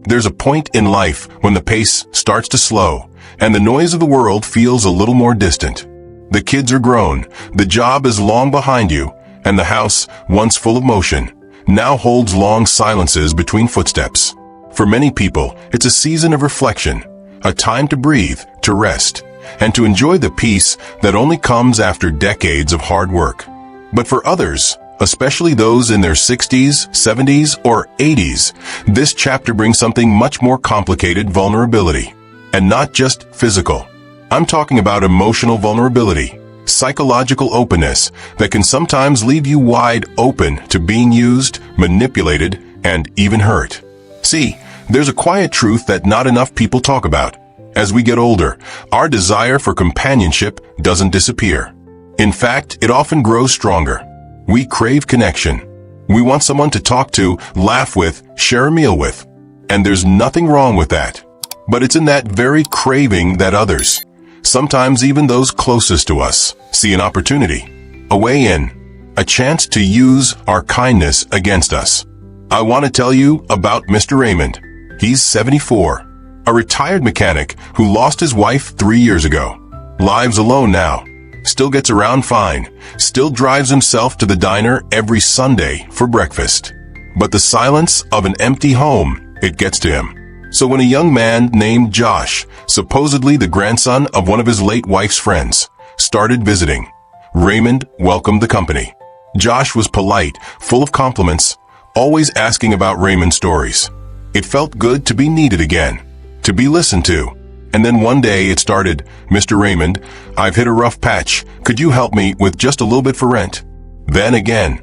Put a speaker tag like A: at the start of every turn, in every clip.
A: There's a point in life when the pace starts to slow, and the noise of the world feels a little more distant. The kids are grown, the job is long behind you, and the house, once full of motion, now holds long silences between footsteps. For many people, it's a season of reflection, a time to breathe, to rest, and to enjoy the peace that only comes after decades of hard work. But for others, especially those in their 60s, 70s, or 80s, this chapter brings something much more complicated: vulnerability. And not just physical. I'm talking about emotional vulnerability, psychological openness that can sometimes leave you wide open to being used, manipulated, and even hurt. See, there's a quiet truth that not enough people talk about. As we get older, our desire for companionship doesn't disappear. In fact, it often grows stronger. We crave connection. We want someone to talk to, laugh with, share a meal with. And there's nothing wrong with that. But it's in that very craving that others, sometimes even those closest to us, see an opportunity, a way in, a chance to use our kindness against us. I want to tell you about Mr. Raymond. He's 74, a retired mechanic who lost his wife 3 years ago. Lives alone now. Still gets around fine. Still drives himself to the diner every Sunday for breakfast. But the silence of an empty home, it gets to him. So when a young man named Josh, supposedly the grandson of one of his late wife's friends, started visiting, Raymond welcomed the company. Josh was polite, full of compliments, always asking about Raymond's stories. It felt good to be needed again, to be listened to. And then one day it started, "Mr. Raymond, I've hit a rough patch. Could you help me with just a little bit for rent?" Then again,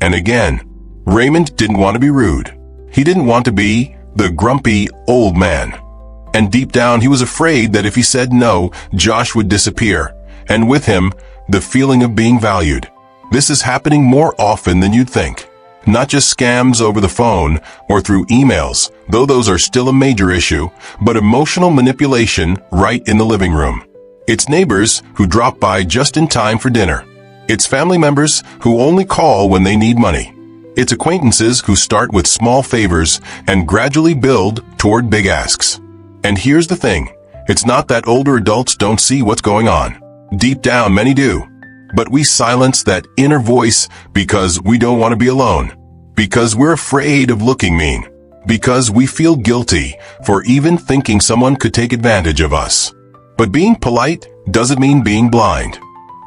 A: and again. Raymond didn't want to be rude. He didn't want to be the grumpy old man. And deep down he was afraid that if he said no, Josh would disappear, and with him, the feeling of being valued. This is happening more often than you'd think. Not just scams over the phone or through emails, though those are still a major issue, but emotional manipulation right in the living room. It's neighbors who drop by just in time for dinner. It's family members who only call when they need money. It's acquaintances who start with small favors and gradually build toward big asks. And here's the thing, it's not that older adults don't see what's going on. Deep down, many do. But we silence that inner voice because we don't want to be alone. Because we're afraid of looking mean. Because we feel guilty for even thinking someone could take advantage of us. But being polite doesn't mean being blind.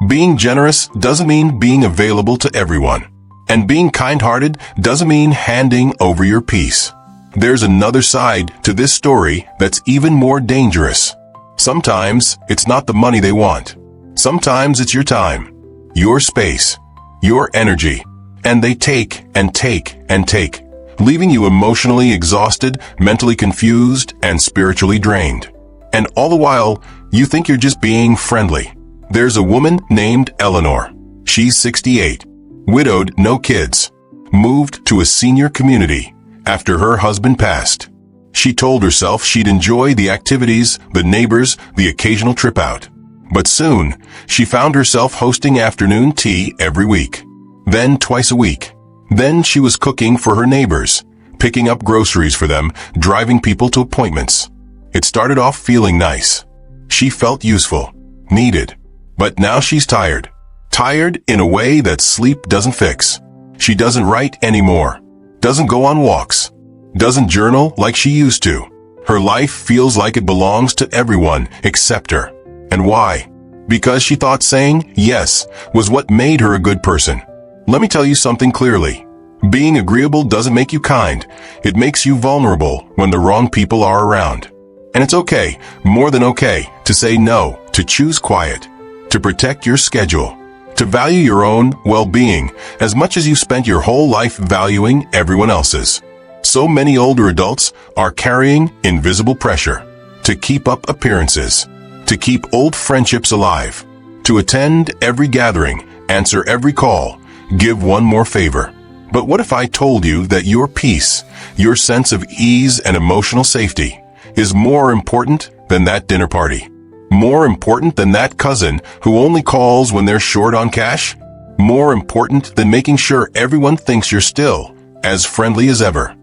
A: Being generous doesn't mean being available to everyone. And being kind-hearted doesn't mean handing over your peace. There's another side to this story that's even more dangerous. Sometimes it's not the money they want. Sometimes it's your time, your space, your energy. And they take and take and take, leaving you emotionally exhausted, mentally confused, and spiritually drained. And all the while, you think you're just being friendly. There's a woman named Eleanor. She's 68. Widowed, no kids, moved to a senior community after her husband passed. She told herself she'd enjoy the activities, the neighbors, the occasional trip out. But soon, she found herself hosting afternoon tea every week, then twice a week. Then she was cooking for her neighbors, picking up groceries for them, driving people to appointments. It started off feeling nice. She felt useful, needed. But now she's tired. Tired in a way that sleep doesn't fix. She doesn't write anymore, doesn't go on walks, doesn't journal like she used to. Her life feels like it belongs to everyone except her. And why? Because she thought saying yes was what made her a good person. Let me tell you something clearly. Being agreeable doesn't make you kind. It makes you vulnerable when the wrong people are around. And it's okay, more than okay, to say no, to choose quiet, to protect your schedule, to value your own well-being as much as you spent your whole life valuing everyone else's. So many older adults are carrying invisible pressure to keep up appearances, to keep old friendships alive, to attend every gathering, answer every call, give one more favor. But what if I told you that your peace, your sense of ease and emotional safety is more important than that dinner party? More important than that cousin who only calls when they're short on cash? More important than making sure everyone thinks you're still as friendly as ever?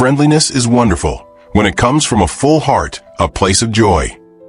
A: Friendliness is wonderful when it comes from a full heart, a place of joy.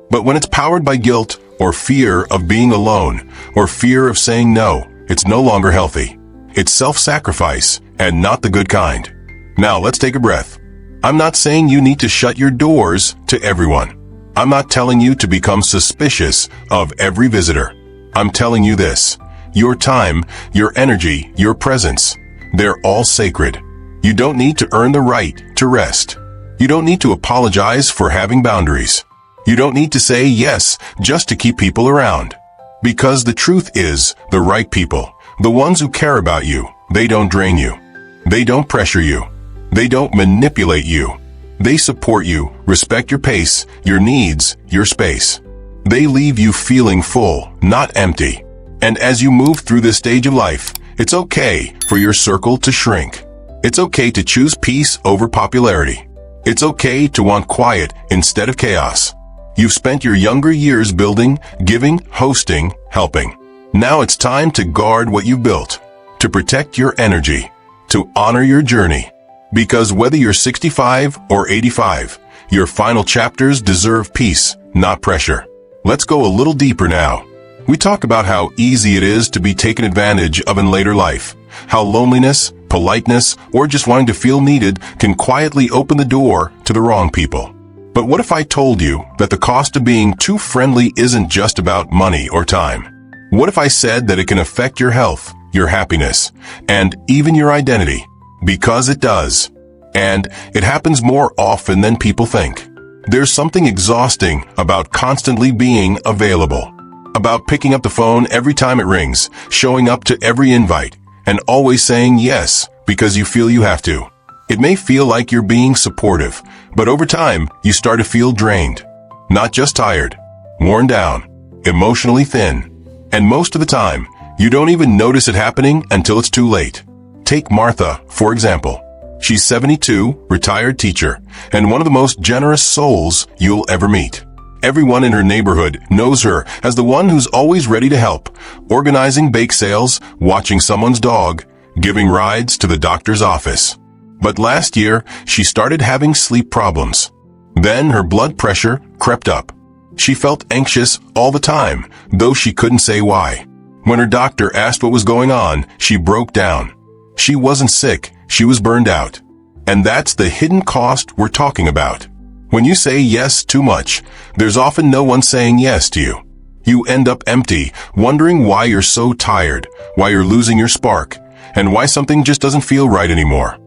A: But when it's powered by guilt or fear of being alone or fear of saying no, it's no longer healthy. It's self-sacrifice and not the good kind. Now let's take a breath. I'm not saying you need to shut your doors to everyone. I'm not telling you to become suspicious of every visitor. I'm telling you this. Your time, your energy, your presence, they're all sacred. You don't need to earn the right to rest. You don't need to apologize for having boundaries. You don't need to say yes just to keep people around. Because the truth is, the right people, the ones who care about you, they don't drain you. They don't pressure you. They don't manipulate you. They support you, respect your pace, your needs, your space. They leave you feeling full, not empty. And as you move through this stage of life, it's okay for your circle to shrink. It's okay to choose peace over popularity. It's okay to want quiet instead of chaos. You've spent your younger years building, giving, hosting, helping. Now it's time to guard what you've built, to protect your energy, to honor your journey. Because whether you're 65 or 85, your final chapters deserve peace, not pressure. Let's go a little deeper now. We talk about how easy it is to be taken advantage of in later life, how loneliness, politeness, or just wanting to feel needed can quietly open the door to the wrong people. But what if I told you that the cost of being too friendly isn't just about money or time? What if I said that it can affect your health, your happiness, and even your identity? Because it does. And it happens more often than people think. There's something exhausting about constantly being available, about picking up the phone every time it rings, showing up to every invite, and always saying yes because you feel you have to. It may feel like you're being supportive, but over time, you start to feel drained. Not just tired, worn down, emotionally thin. And most of the time, you don't even notice it happening until it's too late. Take Martha, for example. She's 72, retired teacher, and one of the most generous souls you'll ever meet. Everyone in her neighborhood knows her as the one who's always ready to help, organizing bake sales, watching someone's dog, giving rides to the doctor's office. But last year, she started having sleep problems. Then her blood pressure crept up. She felt anxious all the time, though she couldn't say why. When her doctor asked what was going on, she broke down. She wasn't sick, she was burned out. And that's the hidden cost we're talking about. When you say yes too much, there's often no one saying yes to you. You end up empty, wondering why you're so tired, why you're losing your spark, and why something just doesn't feel right anymore.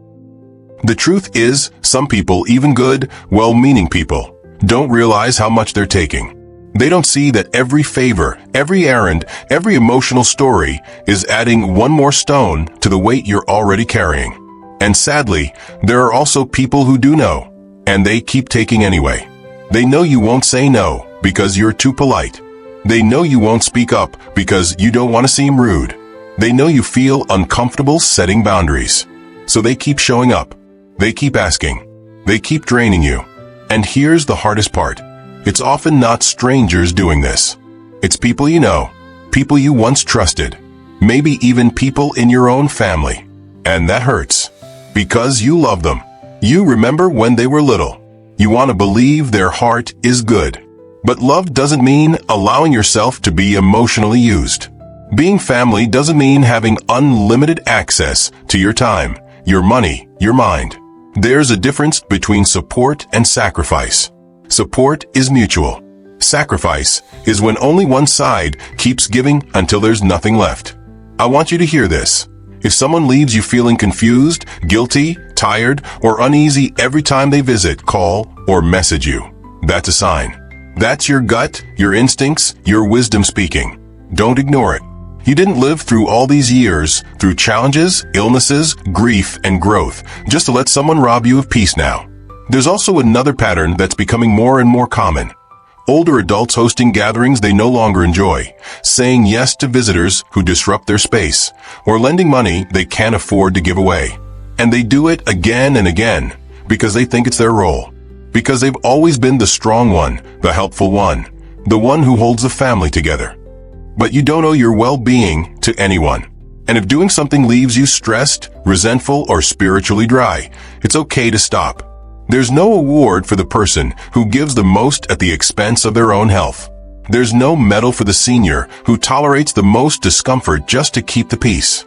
A: The truth is, some people, even good, well-meaning people, don't realize how much they're taking. They don't see that every favor, every errand, every emotional story is adding one more stone to the weight you're already carrying. And sadly, there are also people who do know, and they keep taking anyway. They know you won't say no because you're too polite. They know you won't speak up because you don't want to seem rude. They know you feel uncomfortable setting boundaries. So they keep showing up. They keep asking. They keep draining you. And here's the hardest part. It's often not strangers doing this. It's people you know, people you once trusted, maybe even people in your own family. And that hurts. Because you love them. You remember when they were little. You want to believe their heart is good. But love doesn't mean allowing yourself to be emotionally used. Being family doesn't mean having unlimited access to your time, your money, your mind. There's a difference between support and sacrifice. Support is mutual. Sacrifice is when only one side keeps giving until there's nothing left. I want you to hear this. If someone leaves you feeling confused, guilty, tired, or uneasy every time they visit, call, or message you, that's a sign. That's your gut, your instincts, your wisdom speaking. Don't ignore it. You didn't live through all these years, through challenges, illnesses, grief, and growth, just to let someone rob you of peace now. There's also another pattern that's becoming more and more common. Older adults hosting gatherings they no longer enjoy, saying yes to visitors who disrupt their space, or lending money they can't afford to give away. And they do it again and again, because they think it's their role. Because they've always been the strong one, the helpful one, the one who holds the family together. But you don't owe your well-being to anyone. And if doing something leaves you stressed, resentful, or spiritually dry, it's okay to stop. There's no award for the person who gives the most at the expense of their own health. There's no medal for the senior who tolerates the most discomfort just to keep the peace.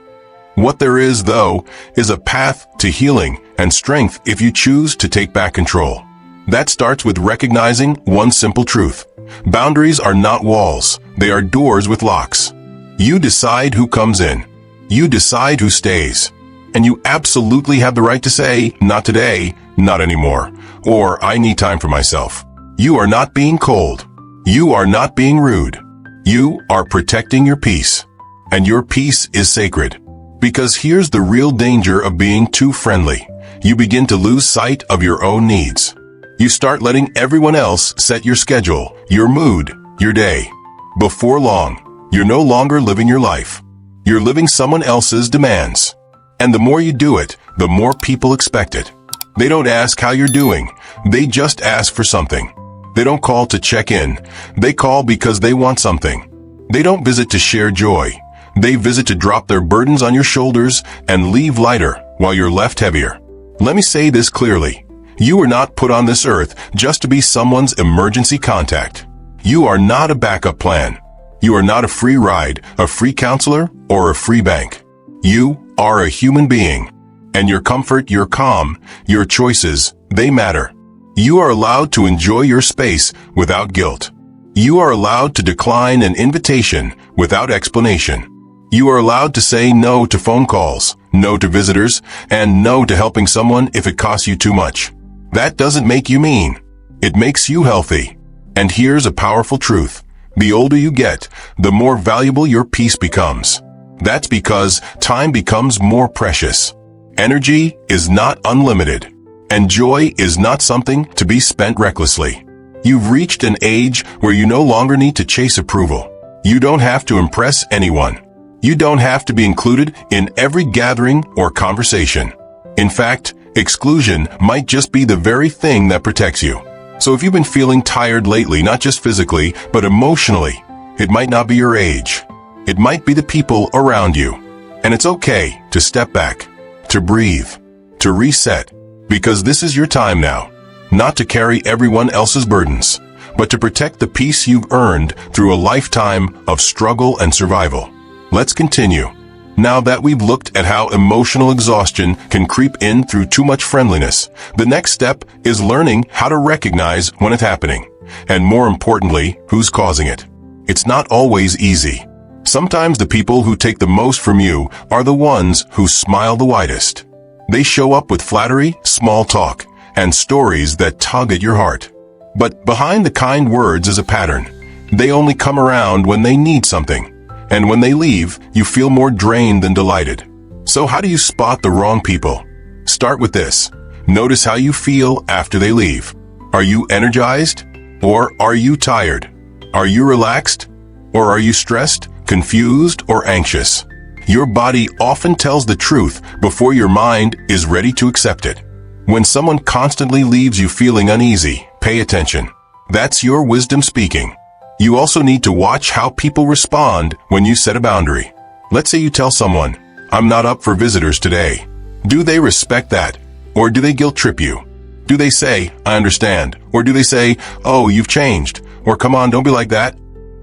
A: What there is, though, is a path to healing and strength if you choose to take back control. That starts with recognizing one simple truth. Boundaries are not walls, they are doors with locks. You decide who comes in. You decide who stays. And you absolutely have the right to say, not today, not anymore, or I need time for myself. You are not being cold. You are not being rude. You are protecting your peace. And your peace is sacred. Because here's the real danger of being too friendly. You begin to lose sight of your own needs. You start letting everyone else set your schedule, your mood, your day. Before long, you're no longer living your life. You're living someone else's demands. And the more you do it, the more people expect it. They don't ask how you're doing. They just ask for something. They don't call to check in. They call because they want something. They don't visit to share joy. They visit to drop their burdens on your shoulders and leave lighter while you're left heavier. Let me say this clearly. You were not put on this earth just to be someone's emergency contact. You are not a backup plan. You are not a free ride, a free counselor, or a free bank. You are a human being. And your comfort, your calm, your choices, they matter. You are allowed to enjoy your space without guilt. You are allowed to decline an invitation without explanation. You are allowed to say no to phone calls, no to visitors, and no to helping someone if it costs you too much. That doesn't make you mean. It makes you healthy. And here's a powerful truth. The older you get, the more valuable your peace becomes. That's because time becomes more precious. Energy is not unlimited. And joy is not something to be spent recklessly. You've reached an age where you no longer need to chase approval. You don't have to impress anyone. You don't have to be included in every gathering or conversation. In fact, exclusion might just be the very thing that protects you. So if you've been feeling tired lately, not just physically, but emotionally, it might not be your age. It might be the people around you. And it's okay to step back, to breathe, to reset, because this is your time now, not to carry everyone else's burdens, but to protect the peace you've earned through a lifetime of struggle and survival. Let's continue. Now that we've looked at how emotional exhaustion can creep in through too much friendliness, the next step is learning how to recognize when it's happening, and more importantly, who's causing it. It's not always easy. Sometimes the people who take the most from you are the ones who smile the widest. They show up with flattery, small talk, and stories that tug at your heart. But behind the kind words is a pattern. They only come around when they need something. And when they leave, you feel more drained than delighted. So how do you spot the wrong people? Start with this. Notice how you feel after they leave. Are you energized? Or are you tired? Are you relaxed? Or are you stressed, confused, or anxious? Your body often tells the truth before your mind is ready to accept it. When someone constantly leaves you feeling uneasy, pay attention. That's your wisdom speaking. You also need to watch how people respond when you set a boundary. Let's say you tell someone, "I'm not up for visitors today." Do they respect that? Or do they guilt trip you? Do they say, "I understand"? Or do they say, "Oh, you've changed"? Or "Come on, don't be like that"?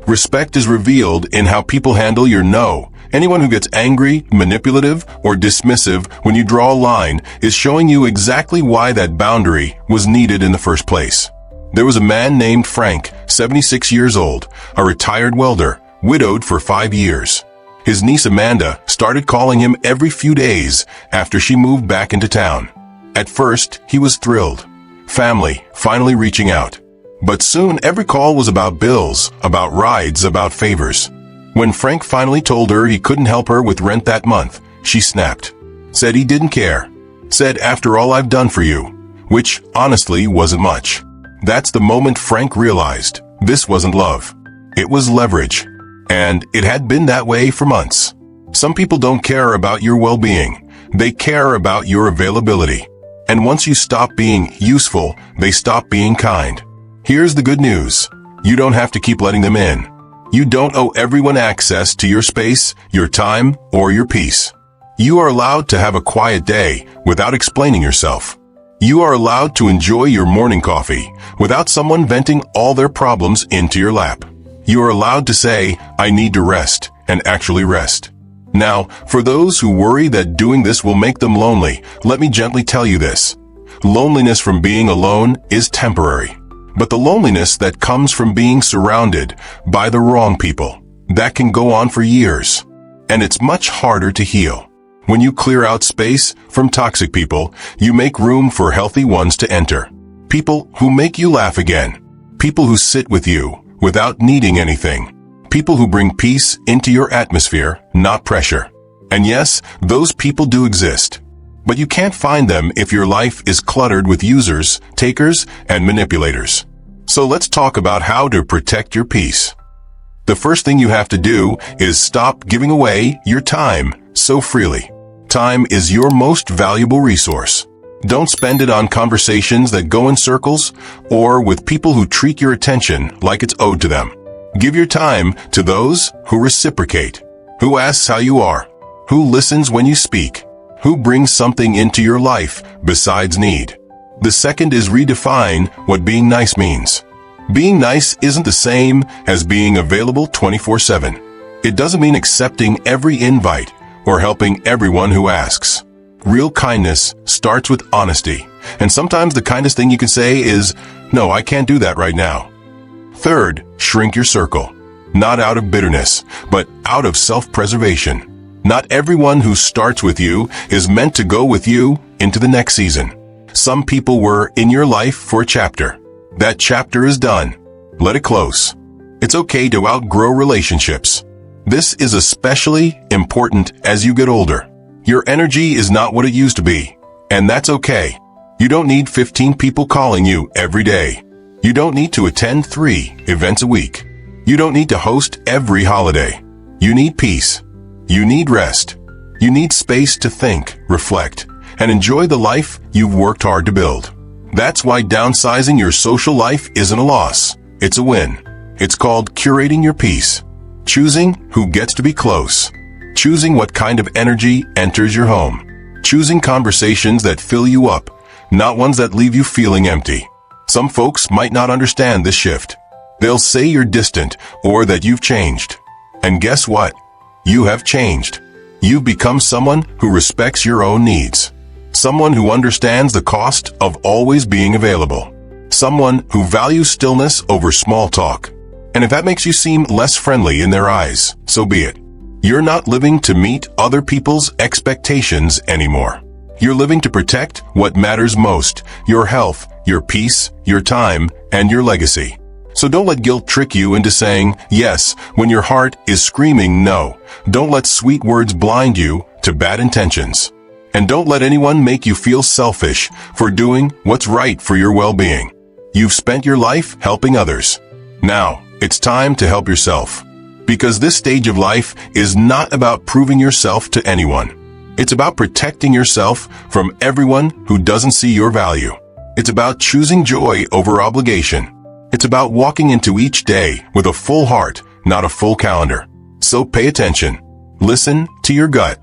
A: Respect is revealed in how people handle your no. Anyone who gets angry, manipulative, or dismissive when you draw a line is showing you exactly why that boundary was needed in the first place. There was a man named Frank, 76 years old, a retired welder, widowed for 5 years. His niece Amanda started calling him every few days after she moved back into town. At first, he was thrilled. Family, finally reaching out. But soon every call was about bills, about rides, about favors. When Frank finally told her he couldn't help her with rent that month, she snapped. Said he didn't care. Said, "After all I've done for you," which honestly wasn't much. That's the moment Frank realized this wasn't love. It was leverage. And it had been that way for months. Some people don't care about your well-being. They care about your availability. And once you stop being useful, they stop being kind. Here's the good news. You don't have to keep letting them in. You don't owe everyone access to your space, your time, or your peace. You are allowed to have a quiet day without explaining yourself. You are allowed to enjoy your morning coffee without someone venting all their problems into your lap. You are allowed to say, "I need to rest," and actually rest. Now, for those who worry that doing this will make them lonely, let me gently tell you this. Loneliness from being alone is temporary. But the loneliness that comes from being surrounded by the wrong people, that can go on for years. And it's much harder to heal. When you clear out space from toxic people, you make room for healthy ones to enter. People who make you laugh again. People who sit with you without needing anything. People who bring peace into your atmosphere, not pressure. And yes, those people do exist. But you can't find them if your life is cluttered with users, takers, and manipulators. So let's talk about how to protect your peace. The first thing you have to do is stop giving away your time so freely. Time is your most valuable resource. Don't spend it on conversations that go in circles or with people who treat your attention like it's owed to them. Give your time to those who reciprocate, who asks how you are, who listens when you speak, who brings something into your life besides need. The second is redefine what being nice means. Being nice isn't the same as being available 24/7. It doesn't mean accepting every invite or helping everyone who asks. Real kindness starts with honesty, and sometimes the kindest thing you can say is, "No, I can't do that right now." Third, shrink your circle. Not out of bitterness, but out of self-preservation. Not everyone who starts with you is meant to go with you into the next season. Some people were in your life for a chapter. That chapter is done. Let it close. It's okay to outgrow relationships. This is especially important as you get older. Your energy is not what it used to be, and that's okay. You don't need 15 people calling you every day. You don't need to attend 3 events a week. You don't need to host every holiday. You need peace. You need rest. You need space to think, reflect, and enjoy the life you've worked hard to build. That's why downsizing your social life isn't a loss. It's a win. It's called curating your peace. Choosing who gets to be close. Choosing what kind of energy enters your home. Choosing conversations that fill you up, not ones that leave you feeling empty. Some folks might not understand this shift. They'll say you're distant or that you've changed. And guess what? You have changed. You've become someone who respects your own needs. Someone who understands the cost of always being available. Someone who values stillness over small talk. And if that makes you seem less friendly in their eyes, so be it. You're not living to meet other people's expectations anymore. You're living to protect what matters most, your health, your peace, your time, and your legacy. So don't let guilt trick you into saying yes when your heart is screaming no. Don't let sweet words blind you to bad intentions. And don't let anyone make you feel selfish for doing what's right for your well-being. You've spent your life helping others. Now, it's time to help yourself. Because this stage of life is not about proving yourself to anyone. It's about protecting yourself from everyone who doesn't see your value. It's about choosing joy over obligation. It's about walking into each day with a full heart, not a full calendar. So pay attention. Listen to your gut.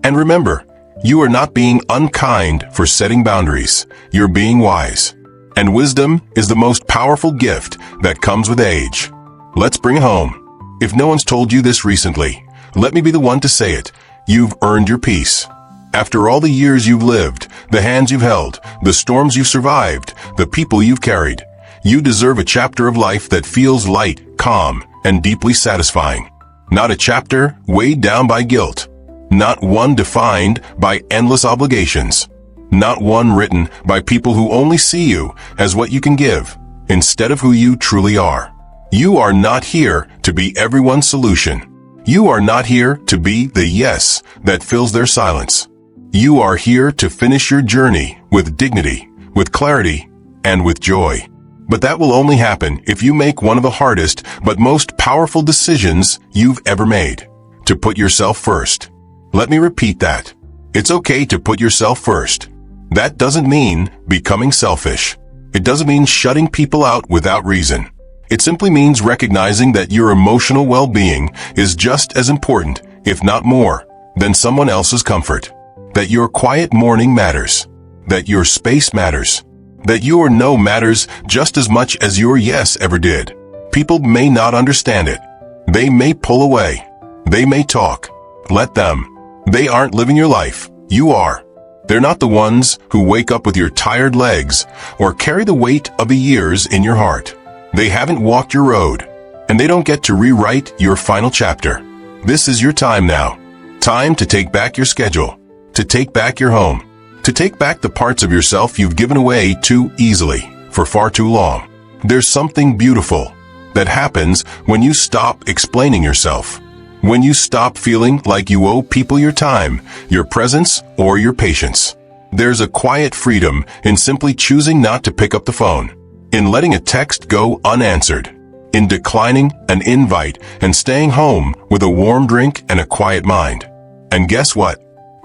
A: And remember, you are not being unkind for setting boundaries. You're being wise. And wisdom is the most powerful gift that comes with age. Let's bring it home. If no one's told you this recently, let me be the one to say it. You've earned your peace. After all the years you've lived, the hands you've held, the storms you've survived, the people you've carried, you deserve a chapter of life that feels light, calm, and deeply satisfying. Not a chapter weighed down by guilt. Not one defined by endless obligations. Not one written by people who only see you as what you can give, instead of who you truly are. You are not here to be everyone's solution. You are not here to be the yes that fills their silence. You are here to finish your journey with dignity, with clarity, and with joy. But that will only happen if you make one of the hardest but most powerful decisions you've ever made. To put yourself first. Let me repeat that. It's okay to put yourself first. That doesn't mean becoming selfish. It doesn't mean shutting people out without reason. It simply means recognizing that your emotional well-being is just as important, if not more, than someone else's comfort. That your quiet morning matters. That your space matters. That your no matters just as much as your yes ever did. People may not understand it. They may pull away. They may talk. Let them. They aren't living your life. You are. They're not the ones who wake up with your tired legs or carry the weight of the years in your heart. They haven't walked your road, and they don't get to rewrite your final chapter. This is your time now. Time to take back your schedule, to take back your home, to take back the parts of yourself you've given away too easily for far too long. There's something beautiful that happens when you stop explaining yourself, when you stop feeling like you owe people your time, your presence, or your patience. There's a quiet freedom in simply choosing not to pick up the phone, in letting a text go unanswered, in declining an invite and staying home with a warm drink and a quiet mind. And guess what?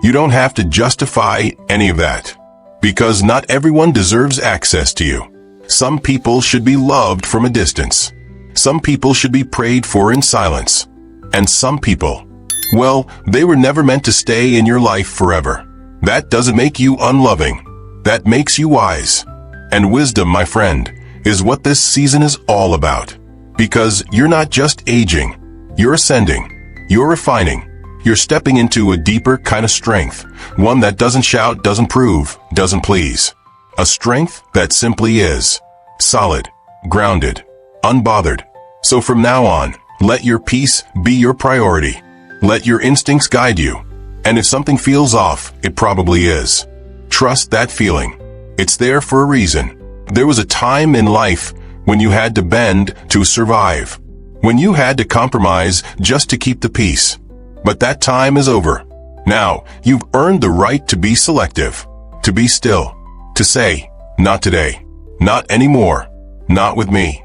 A: You don't have to justify any of that, because not everyone deserves access to you. Some people should be loved from a distance. Some people should be prayed for in silence. And some people, well, they were never meant to stay in your life forever. That doesn't make you unloving. That makes you wise. And wisdom, my friend, is what this season is all about. Because you're not just aging, you're ascending, you're refining, you're stepping into a deeper kind of strength, one that doesn't shout, doesn't prove, doesn't please. A strength that simply is. Solid, grounded, unbothered. So from now on, let your peace be your priority. Let your instincts guide you. And if something feels off, it probably is. Trust that feeling. It's there for a reason. There was a time in life when you had to bend to survive, when you had to compromise just to keep the peace. But that time is over. Now, you've earned the right to be selective, to be still, to say, not today, not anymore, not with me.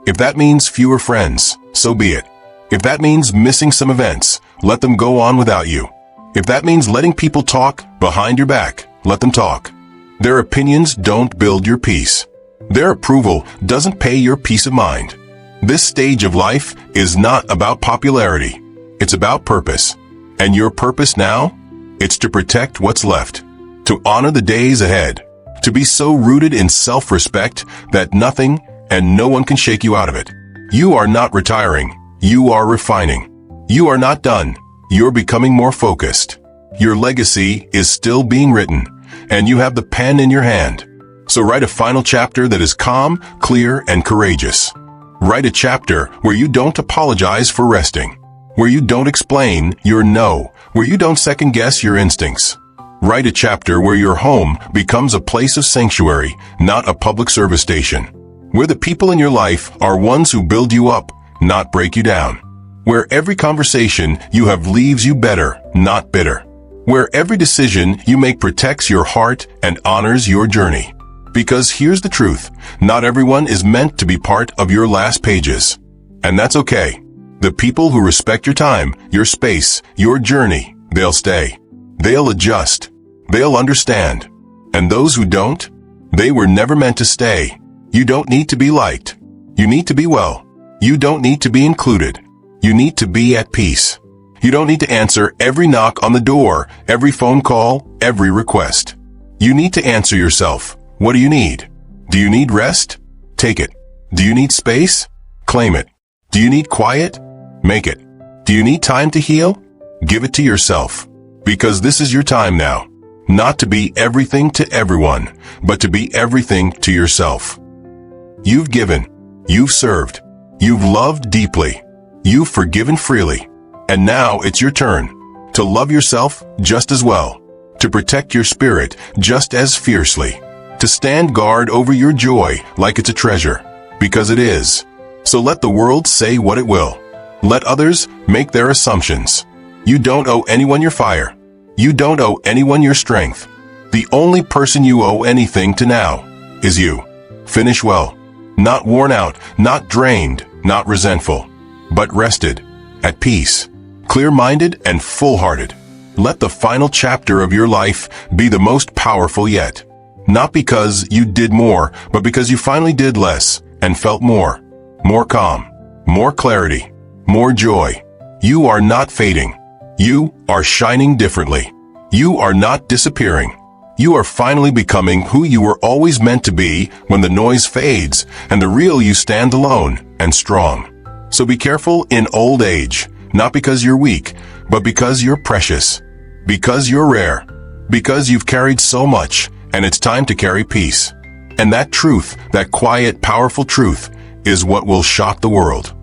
A: If that means fewer friends, so be it. If that means missing some events, let them go on without you. If that means letting people talk behind your back, let them talk. Their opinions don't build your peace. Their approval doesn't pay your peace of mind. This stage of life is not about popularity. It's about purpose. And your purpose now? It's to protect what's left, to honor the days ahead, to be so rooted in self-respect that nothing and no one can shake you out of it. You are not retiring. You are refining. You are not done. You're becoming more focused. Your legacy is still being written, and you have the pen in your hand. So write a final chapter that is calm, clear, and courageous. Write a chapter where you don't apologize for resting, where you don't explain your no, where you don't second-guess your instincts. Write a chapter where your home becomes a place of sanctuary, not a public service station. Where the people in your life are ones who build you up, not break you down. Where every conversation you have leaves you better, not bitter. Where every decision you make protects your heart and honors your journey. Because here's the truth, not everyone is meant to be part of your last pages. And that's okay. The people who respect your time, your space, your journey, they'll stay. They'll adjust. They'll understand. And those who don't, they were never meant to stay. You don't need to be liked. You need to be well. You don't need to be included. You need to be at peace. You don't need to answer every knock on the door, every phone call, every request. You need to answer yourself. What do you need? Do you need rest? Take it. Do you need space? Claim it. Do you need quiet? Make it. Do you need time to heal? Give it to yourself. Because this is your time now. Not to be everything to everyone, but to be everything to yourself. You've given. You've served. You've loved deeply. You've forgiven freely. And now it's your turn to love yourself just as well, to protect your spirit just as fiercely, to stand guard over your joy like it's a treasure, because it is. So let the world say what it will. Let others make their assumptions. You don't owe anyone your fire. You don't owe anyone your strength. The only person you owe anything to now is you. Finish well. Not worn out, not drained, not resentful, but rested, at peace, clear-minded and full-hearted. Let the final chapter of your life be the most powerful yet. Not because you did more, but because you finally did less and felt more. more calm, more clarity, more joy. You are not fading. You are shining differently. You are not disappearing. You are finally becoming who you were always meant to be when the noise fades and the real you stand alone and strong. So be careful in old age, not because you're weak, but because you're precious, because you're rare, because you've carried so much, and it's time to carry peace. And that truth, that quiet, powerful truth, is what will shock the world.